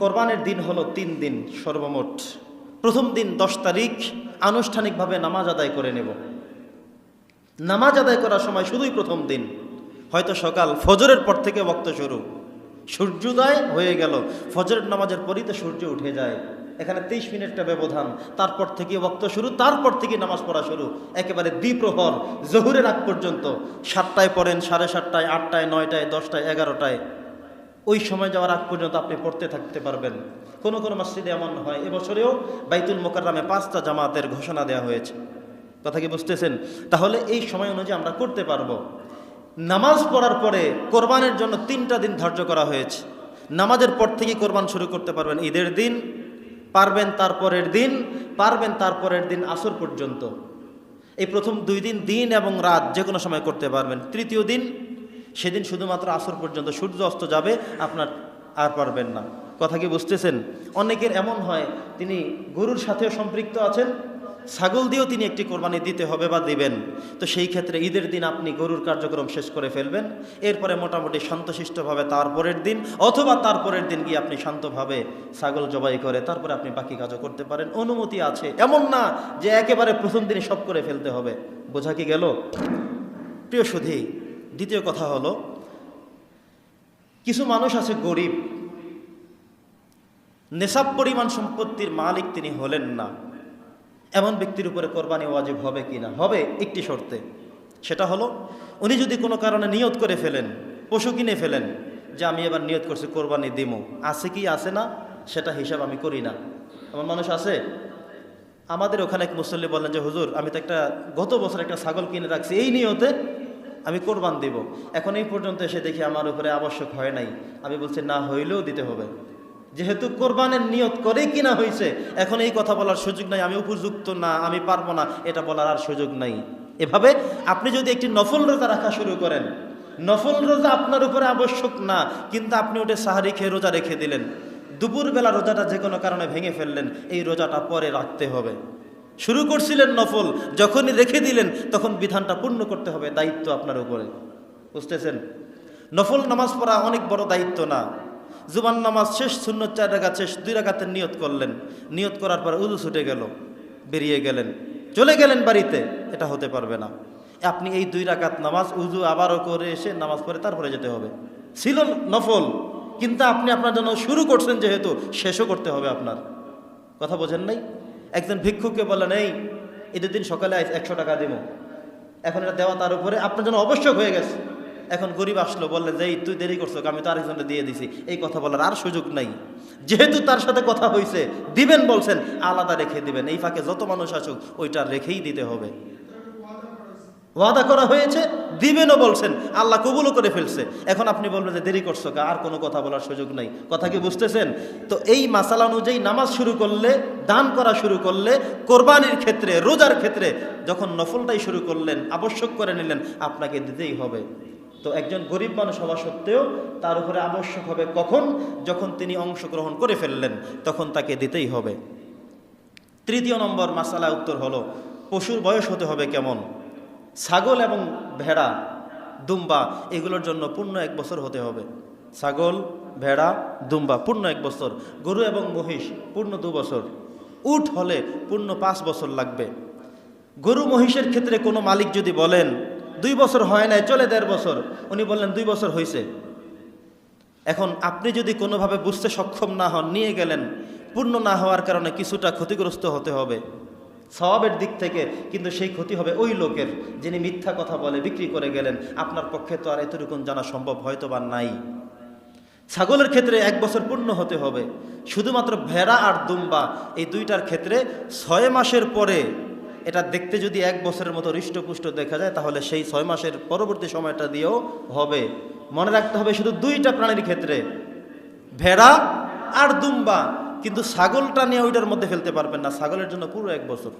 কোরবানের দিন হলো 3 দিন সর্বমোট। প্রথম দিন 10 তারিখ আনুষ্ঠানিকভাবে নামাজ আদায় করে নেব। নামাজ আদায় করার সময় শুধুই প্রথম দিন, হয়তো সকাল ফজরের পর থেকে ওয়াক্ত শুরু, সূর্যোদয় হয়ে গেল, ফজরের নামাজের পরই তো সূর্য উঠে যায়, এখানে 23 মিনিটটা ব্যবধান, তারপর থেকে ওয়াক্ত শুরু, তারপর থেকে নামাজ পড়া শুরু, একেবারে দ্বিপ্রহর জোহরের আগ পর্যন্ত। 7টায় পড়েন, 7:30টায়, 8টায়, 9টায়, 10টায়, 11টায়, ওই সময় যাওয়ার আগ পর্যন্ত আপনি পড়তে থাকতে পারবেন। কোনো কোনো মসজিদে এমন হয়, এবছরেও বাইতুল মোকাররমে 5টা জামাতের ঘোষণা দেওয়া হয়েছে। কথা কি বুঝতেছেন? তাহলে এই সময় অনুযায়ী আমরা করতে পারবো। নামাজ পড়ার পরে কোরবানের জন্য 3টা দিন ধার্য করা হয়েছে। নামাজের পর থেকে কোরবান শুরু করতে পারবেন ঈদের দিন, পারবেন তারপরের দিন, পারবেন তারপরের দিন আসর পর্যন্ত। এই প্রথম 2 দিন দিন এবং রাত যে কোনো সময় করতে পারবেন। তৃতীয় দিন, সেদিন শুধুমাত্র আসর পর্যন্ত, সূর্য অস্ত যাবে, আপনার আর পারবেন না। কথা কি বুঝতেছেন? অনেকের এমন হয়, তিনি গরুর সাথেও সম্পৃক্ত আছেন, ছাগল দিয়েও তিনি একটি কোরবানি দিতে হবে বা দিবেন। তো সেই ক্ষেত্রে ঈদের দিন আপনি গরুর কার্যক্রম শেষ করে ফেলবেন, এরপরে মোটামুটি শান্তশিষ্টভাবে তারপরের দিন অথবা তারপরের দিন গিয়ে আপনি শান্তভাবে ছাগল জবাই করে তারপরে আপনি বাকি কাজও করতে পারেন, অনুমতি আছে। এমন না যে একেবারে প্রথম দিনে সব করে ফেলতে হবে। বোঝা কি গেল? প্রিয় সুধী, দ্বিতীয় কথা হলো, কিছু মানুষ আছে গরিব, নেশাব পরিমাণ সম্পত্তির মালিক তিনি হলেন না। এমন ব্যক্তির উপরে কোরবানি ওয়াজিব হবে কি না? হবে, একটি শর্তে। সেটা হলো, উনি যদি কোনো কারণে নিয়ত করে ফেলেন, পশু কিনে ফেলেন, যে আমি এবার নিয়ত করছি কোরবানি দিমু, আছে কি আছে না সেটা হিসাব আমি করি না। এমন মানুষ আছে। আমাদের ওখানে এক মুসল্লি বললেন যে হুজুর, আমি তো গত বছর একটা ছাগল কিনে রাখছি এই নিয়তে আমি কোরবান দিব, এখন এই পর্যন্ত এসে দেখি আমার উপরে আবশ্যক হয় নাই। আমি বলছি না, হইলেও দিতে হবে, যেহেতু কোরবানের নিয়ত করে কিনা হয়েছে, এখন এই কথা বলার সুযোগ নাই, আমি উপযুক্ত না, আমি পারবো না, এটা বলার আর সুযোগ নাই। এভাবে আপনি যদি একটি নফল রোজা রাখা শুরু করেন, নফল রোজা আপনার উপরে আবশ্যক না, কিন্তু আপনি ওটা সাহারি খেয়ে রোজা রেখে দিলেন, দুপুরবেলা রোজাটা যে কোনো কারণে ভেঙে ফেললেন, এই রোজাটা পরে রাখতে হবে। শুরু করছিলেন নফল, যখনই রেখে দিলেন তখন বিধানটা পূর্ণ করতে হবে, দায়িত্ব আপনার উপরে। বুঝতেছেন? নফল নামাজ পড়া অনেক বড় দায়িত্ব না। জুমার নামাজ শেষ, সুন্নত 4 রাকাত শেষ, 2 রাকাতের নিয়ত করলেন, নিয়ত করার পর উযু ছুটে গেল, বেরিয়ে গেলেন, চলে গেলেন বাড়িতে, এটা হতে পারবে না। আপনি এই 2 রাকাত নামাজ উযু আবারও করে এসে নামাজ পড়ে তারপরে যেতে হবে। ছিল নফল, কিন্তু আপনি আপনার জন্য শুরু করছেন যেহেতু, শেষও করতে হবে আপনার। কথা বোঝেন নাই? একজন ভিক্ষুককে বললেন, এই ঈদের দিন সকালে 100 টাকা দিব, এখন এটা দেওয়া তার উপরে আপনার জন্য আবশ্যক হয়ে গেছে। এখন গরিব আসলো, বললেন যে তুই দেরি করছো, আমি তো আরেকজনকে দিয়ে দিছি, এই কথা বলার আর সুযোগ নাই। যেহেতু তার সাথে কথা হয়েছে, দিবেন বলছেন, আলাদা রেখে দিবেন, এই ফাঁকে যত মানুষ আসুক ওইটা রেখেই দিতে হবে। ওয়াদা করা হয়েছে, দিবেনও বলছেন, আল্লাহ কবুলও করে ফেলছে, এখন আপনি বলবেন যে দেরি করছো, আর কোনো কথা বলার সুযোগ নাই। কথা কি বুঝতেছেন? তো এই মাসালা অনুযায়ী নামাজ শুরু করলে, দান করা শুরু করলে, কোরবানির ক্ষেত্রে, রোজার ক্ষেত্রে যখন নফলটাই শুরু করলেন, আবশ্যক করে নিলেন, আপনাকে দিতেই হবে। তো একজন গরিব মানুষ হওয়া সত্ত্বেও তার উপরে আবশ্যক হবে কখন? যখন তিনি অংশগ্রহণ করে ফেললেন, তখন তাকে দিতেই হবে। তৃতীয় নম্বর মাসালা উত্তর হলো, পশুর বয়স হতে হবে কেমন? ছাগল এবং ভেড়া, দুম্বা, এগুলোর জন্য পূর্ণ 1 বছর হতে হবে। ছাগল, ভেড়া, দুম্বা পূর্ণ 1 বছর, গরু এবং মহিষ পূর্ণ 2 বছর, উট হলে পূর্ণ 5 বছর লাগবে। গরু মহিষের ক্ষেত্রে কোনো মালিক যদি বলেন 2 বছর হয় নাই, চলে 1.5 বছর, উনি বললেন 2 বছর হয়েছে, এখন আপনি যদি কোনোভাবে বুঝতে সক্ষম না হন, নিয়ে গেলেন, পূর্ণ না হওয়ার কারণে কিছুটা ক্ষতিগ্রস্ত হতে হবে সওয়াবের দিক থেকে, কিন্তু সেই ক্ষতি হবে ওই লোকের যিনি মিথ্যা কথা বলে বিক্রি করে গেলেন। আপনার পক্ষে তো আর এতটুকুন জানা সম্ভব হয়তো বা নাই। ছাগলের ক্ষেত্রে 1 বছর পূর্ণ হতে হবে। শুধুমাত্র ভেড়া আর দুম্বা এই 2টার ক্ষেত্রে 6 মাসের পরে, এটা দেখতে যদি 1 বছরের মতো হৃষ্টপুষ্ট দেখা যায়, তাহলে সেই 6 মাসের পরবর্তী সময়টা দিয়েও হবে। মনে রাখতে হবে শুধু 2টা প্রাণীর ক্ষেত্রে, ভেড়া আর দুম্বা, কিন্তু ছাগলটা নিয়ে ওইটার মধ্যে ফেলতে পারবেন না, ছাগলের জন্য পুরো 1 বছর।